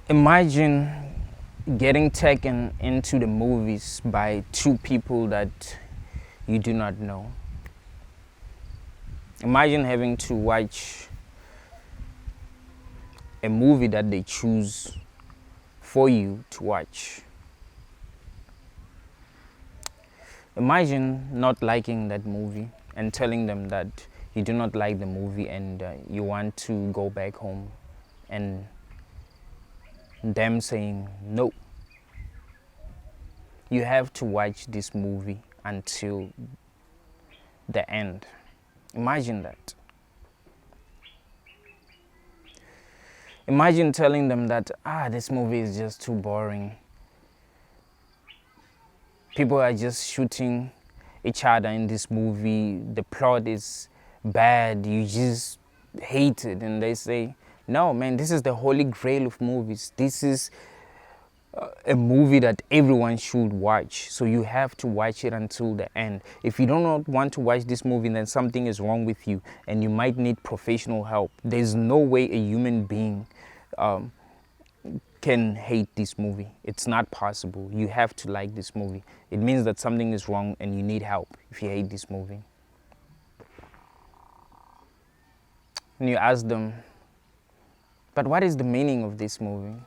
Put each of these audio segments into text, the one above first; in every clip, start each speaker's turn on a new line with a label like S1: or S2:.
S1: Imagine getting taken into the movies by two people that you do not know. Imagine having to watch a movie that they choose for you to watch. Imagine not liking that movie and telling them that you do not like the movie and you want to go back home, and them saying no, you have to watch this movie until the end. Imagine that. Imagine telling them that this movie is just too boring. People are just shooting each other in this movie. The plot is bad. You just hate it. And they say, no, man, this is the holy grail of movies. This is a movie that everyone should watch. So you have to watch it until the end. If you do not want to watch this movie, then something is wrong with you and you might need professional help. There's no way a human being can hate this movie. It's not possible. You have to like this movie. It means that something is wrong and you need help if you hate this movie. And you ask them, but what is the meaning of this movie?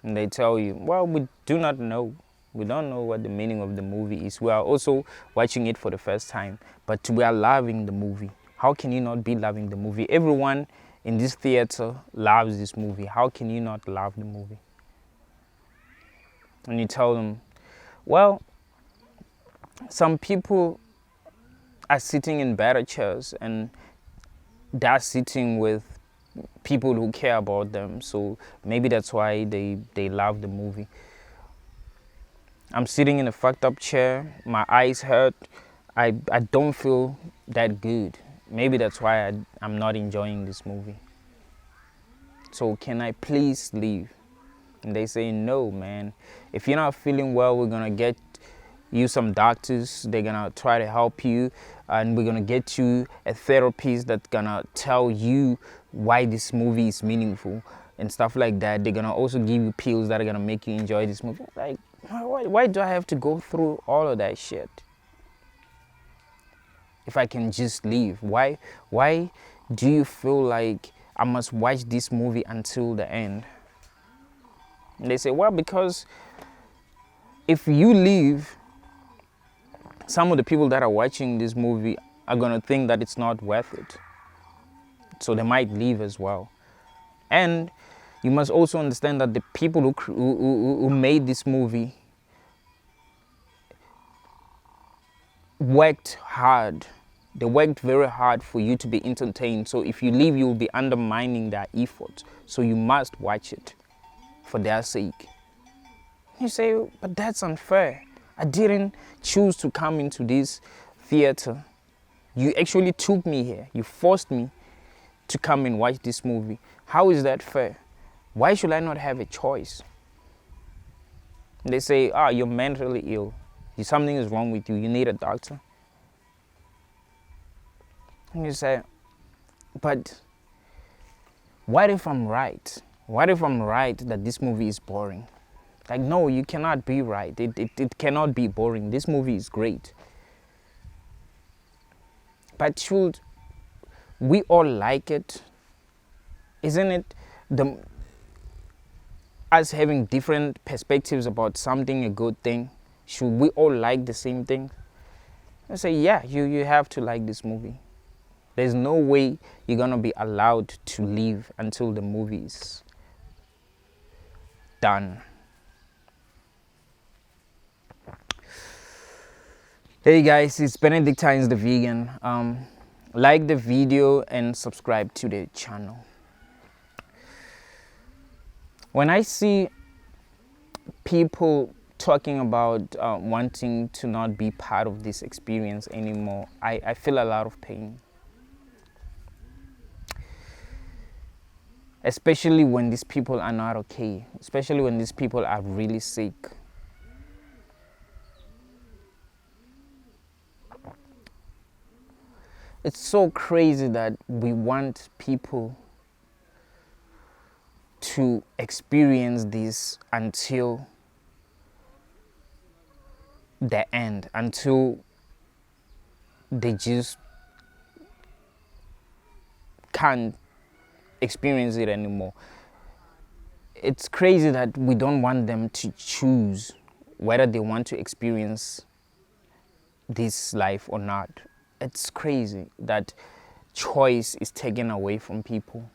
S1: And they tell you, well, we do not know. We don't know what the meaning of the movie is. We are also watching it for the first time, but we are loving the movie. How can you not be loving the movie? Everyone in this theater loves this movie. How can you not love the movie? And you tell them, well, some people are sitting in better chairs and they're sitting with people who care about them. So maybe that's why they love the movie. I'm sitting in a fucked up chair. My eyes hurt. I don't feel that good. Maybe that's why I'm not enjoying this movie. So can I please leave? And they say, no, man. If you're not feeling well, we're going to get you some doctors. They're going to try to help you. And we're going to get you a therapist that's going to tell you why this movie is meaningful and stuff like that. They're going to also give you pills that are going to make you enjoy this movie. Like, why do I have to go through all of that shit? If I can just leave, why do you feel like I must watch this movie until the end? And they say, well, because if you leave, some of the people that are watching this movie are going to think that it's not worth it. So they might leave as well. And you must also understand that the people who made this movie worked hard. They worked very hard for you to be entertained. So if you leave, you will be undermining their effort. So you must watch it for their sake. You say, but that's unfair. I didn't choose to come into this theater. You actually took me here. You forced me to come and watch this movie. How is that fair? Why should I not have a choice? They say, you're mentally ill. Something is wrong with you. You need a doctor. And you say, but what if I'm right? What if I'm right that this movie is boring? Like, no, you cannot be right. It cannot be boring. This movie is great. But should we all like it? Isn't it us having different perspectives about something a good thing? Should we all like the same thing? I say, yeah, you have to like this movie. There's no way you're going to be allowed to leave until the movie is done. Hey guys, it's Benedictines the Vegan. Like the video and subscribe to the channel. When I see people talking about wanting to not be part of this experience anymore, I feel a lot of pain. Especially when these people are not okay. Especially when these people are really sick. It's so crazy that we want people to experience this until the end, until they just can't experience it anymore. It's crazy that we don't want them to choose whether they want to experience this life or not. It's crazy that choice is taken away from people.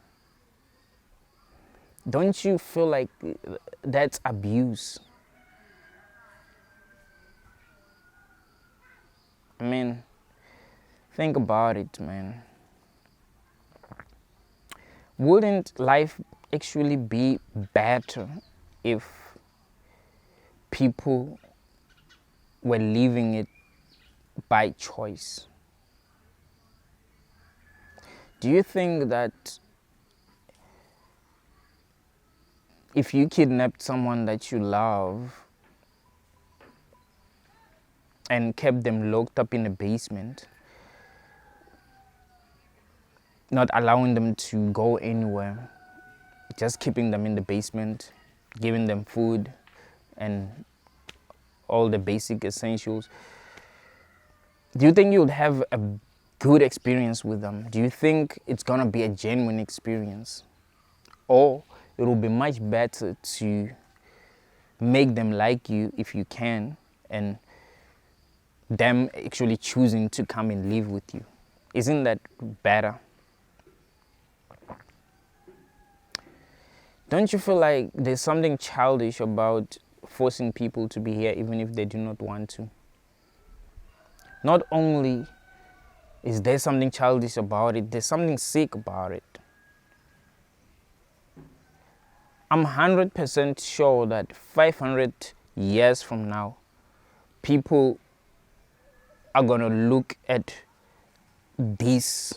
S1: Don't you feel like that's abuse? I mean, think about it, man. Wouldn't life actually be better if people were living it by choice? Do you think that if you kidnapped someone that you love and kept them locked up in a basement, not allowing them to go anywhere, just keeping them in the basement, giving them food and all the basic essentials, do you think you would have a good experience with them? Do you think it's going to be a genuine experience? Or it will be much better to make them like you if you can, and them actually choosing to come and live with you? Isn't that better? Don't you feel like there's something childish about forcing people to be here even if they do not want to? Not only is there something childish about it, there's something sick about it. I'm 100% sure that 500 years from now, people are going to look at this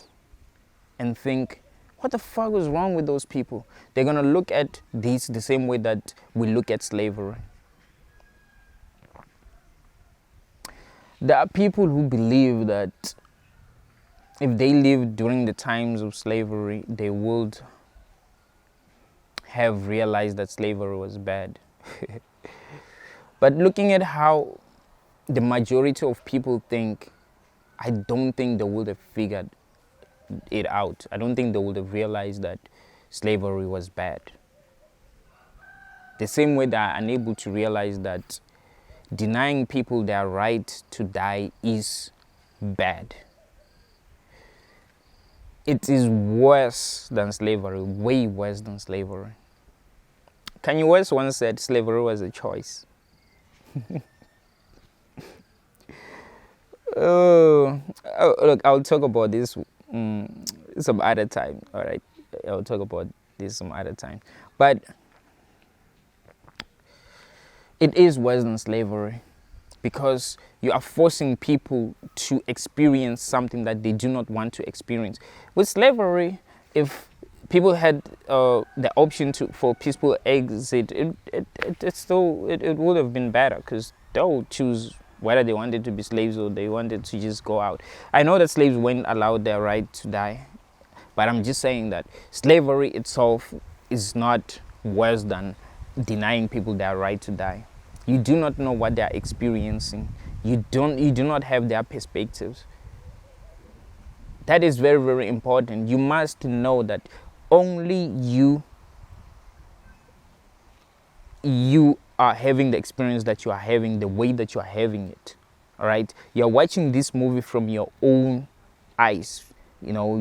S1: and think, what the fuck was wrong with those people? They're going to look at this the same way that we look at slavery. There are people who believe that if they lived during the times of slavery, they would have realized that slavery was bad. But looking at how the majority of people think, I don't think they would have figured it out. I don't think they would have realized that slavery was bad. The same way they are unable to realize that denying people their right to die is bad. It is worse than slavery, way worse than slavery. Kanye West once said slavery was a choice. Look, I'll talk about this some other time, all right? I'll talk about this some other time. But it is worse than slavery because you are forcing people to experience something that they do not want to experience. With slavery, if people had the option for peaceful exit, it would have been better because they'll choose whether they wanted to be slaves or they wanted to just go out. I know that slaves weren't allowed their right to die, but I'm just saying that slavery itself is not worse than denying people their right to die. You do not know what they are experiencing. You do not have their perspectives. That is very, very important. You must know that only you are having the experience that you are having, the way that you are having it. All right, you're watching this movie from your own eyes. You know,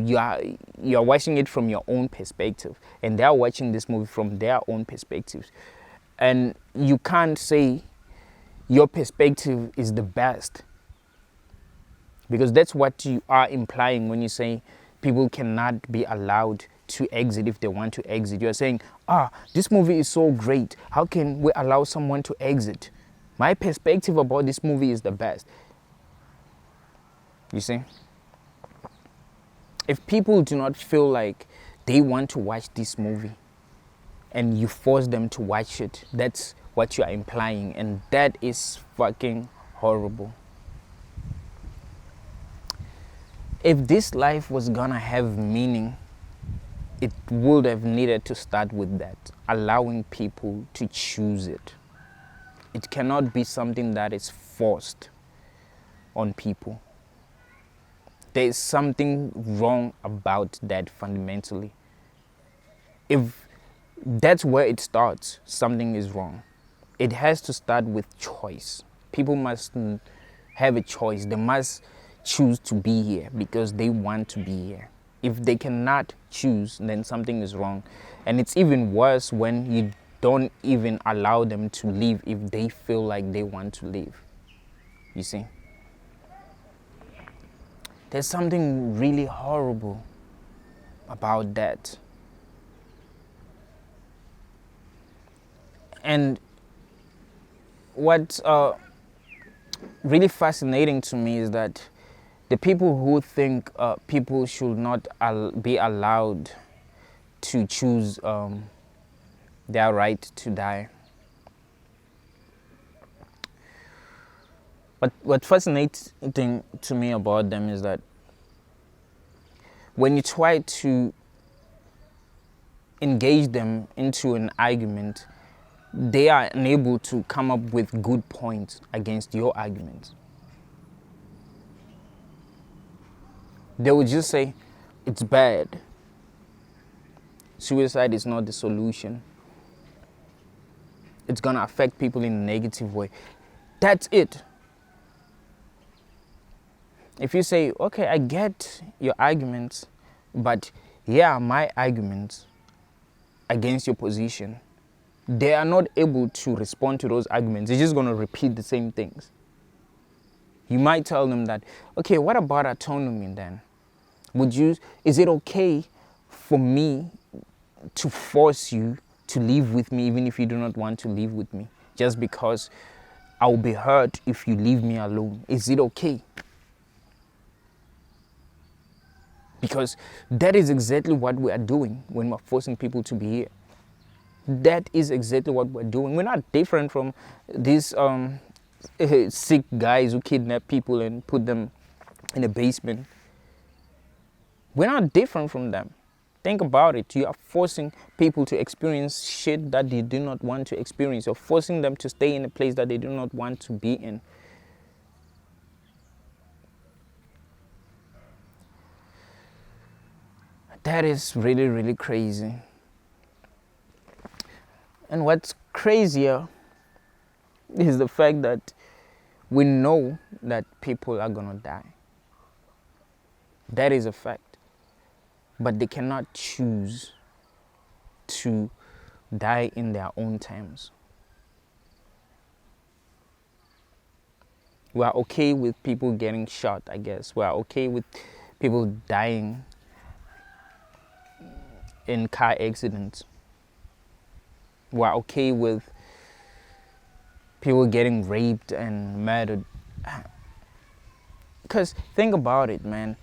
S1: you're watching it from your own perspective, and they're watching this movie from their own perspectives. And you can't say your perspective is the best, because that's what you are implying when you say people cannot be allowed to exit if they want to exit. You're saying, this movie is so great. How can we allow someone to exit? My perspective about this movie is the best. You see? If people do not feel like they want to watch this movie and you force them to watch it, that's what you are implying, and that is fucking horrible. If this life was gonna have meaning, it would have needed to start with that, allowing people to choose it. It cannot be something that is forced on people. There is something wrong about that fundamentally. If that's where it starts, something is wrong. It has to start with choice. People must have a choice. They must choose to be here because they want to be here. If they cannot choose, then something is wrong. And it's even worse when you don't even allow them to leave if they feel like they want to leave. You see? There's something really horrible about that. And what's really fascinating to me is that the people who think people should not be allowed to choose their right to die. But what fascinates to me about them is that when you try to engage them into an argument, they are unable to come up with good points against your argument. They will just say, it's bad. Suicide is not the solution. It's going to affect people in a negative way. That's it. If you say, okay, I get your arguments, but here are my arguments against your position, they are not able to respond to those arguments. They're just going to repeat the same things. You might tell them that, okay, what about autonomy then? Is it okay for me to force you to live with me even if you do not want to live with me? Just because I'll be hurt if you leave me alone. Is it okay? Because that is exactly what we are doing when we're forcing people to be here. That is exactly what we're doing. We're not different from these sick guys who kidnap people and put them in a basement. We're not different from them. Think about it. You are forcing people to experience shit that they do not want to experience. You're forcing them to stay in a place that they do not want to be in. That is really, really crazy. And what's crazier is the fact that we know that people are gonna die. That is a fact. But they cannot choose to die in their own terms. We are okay with people getting shot, I guess. We are okay with people dying in car accidents. We are okay with people getting raped and murdered. Because think about it, man.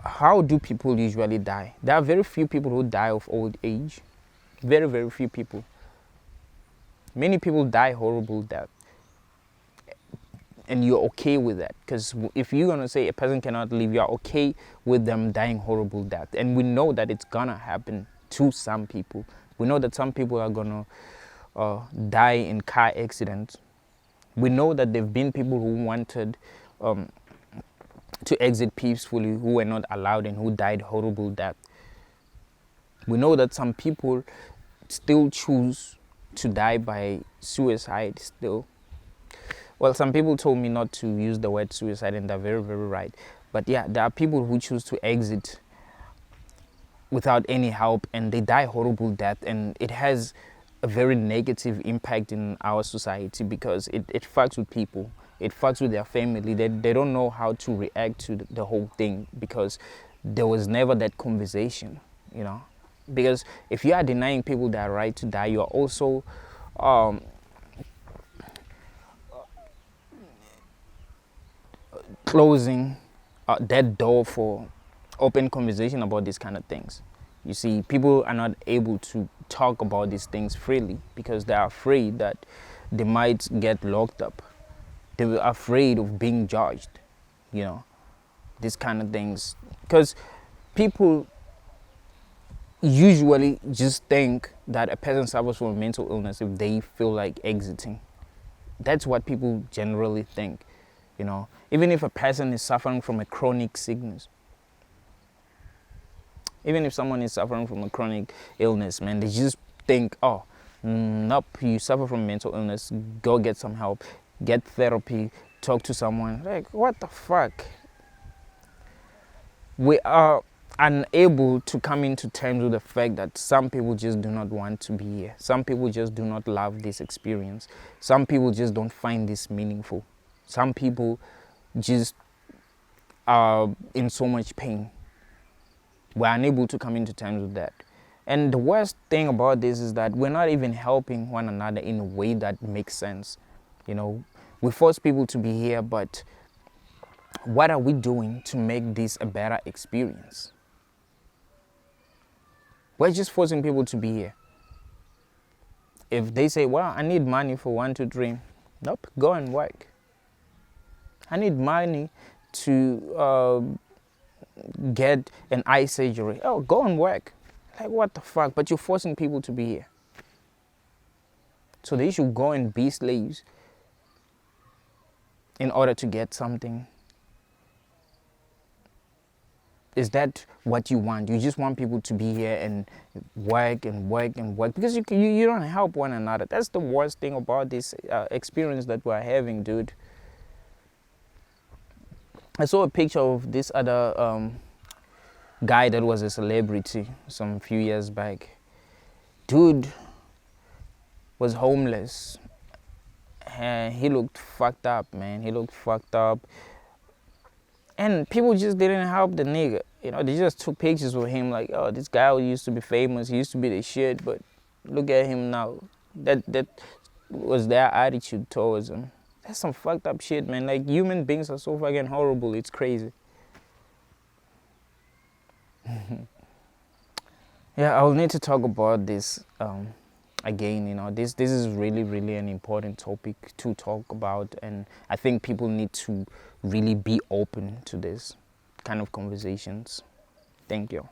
S1: How do people usually die? There are very few people who die of old age. Very, very few people. Many people die horrible death. And you're okay with that. Because if you're going to say a person cannot live, you're okay with them dying horrible death. And we know that it's going to happen to some people. We know that some people are going to die in car accidents. We know that there have been people who wanted to exit peacefully, who were not allowed and who died horrible death. We know that some people still choose to die by suicide still. Well, some people told me not to use the word suicide, and they're very, very right. But yeah, there are people who choose to exit without any help and they die horrible death, and it has a very negative impact in our society because it fucks with people. It fucks with their family. They don't know how to react to the whole thing because there was never that conversation, you know. Because if you are denying people their right to die, you are also closing that door for open conversation about these kind of things. You see, people are not able to talk about these things freely because they are afraid that they might get locked up. They were afraid of being judged, you know, these kind of things. Because people usually just think that a person suffers from a mental illness if they feel like exiting. That's what people generally think, you know. Even if a person is suffering from a chronic sickness, even if someone is suffering from a chronic illness, man, they just think, oh, nope, you suffer from mental illness, go get some help, get therapy, talk to someone. Like, what the fuck? We are unable to come into terms with the fact that some people just do not want to be here. Some people just do not love this experience. Some people just don't find this meaningful. Some people just are in so much pain. We're unable to come into terms with that. And the worst thing about this is that we're not even helping one another in a way that makes sense. You know, we force people to be here, but what are we doing to make this a better experience? We're just forcing people to be here. If they say, well, I need money for 1, 2, 3, nope, go and work. I need money to get an eye surgery. Oh, go and work. Like, what the fuck? But you're forcing people to be here. So they should go and be slaves in order to get something. Is that what you want? You just want people to be here and work and work and work because you don't help one another. That's the worst thing about this experience that we're having, dude. I saw a picture of this other guy that was a celebrity some few years back. Dude was homeless. He looked fucked up, man. He looked fucked up. And people just didn't help the nigga. You know, they just took pictures with him like, oh, this guy used to be famous. He used to be the shit, but look at him now. That was their attitude towards him. That's some fucked up shit, man. Like, human beings are so fucking horrible. It's crazy. Yeah, I'll need to talk about this again. You know, this is really, really an important topic to talk about, and I think people need to really be open to this kind of conversations. Thank you.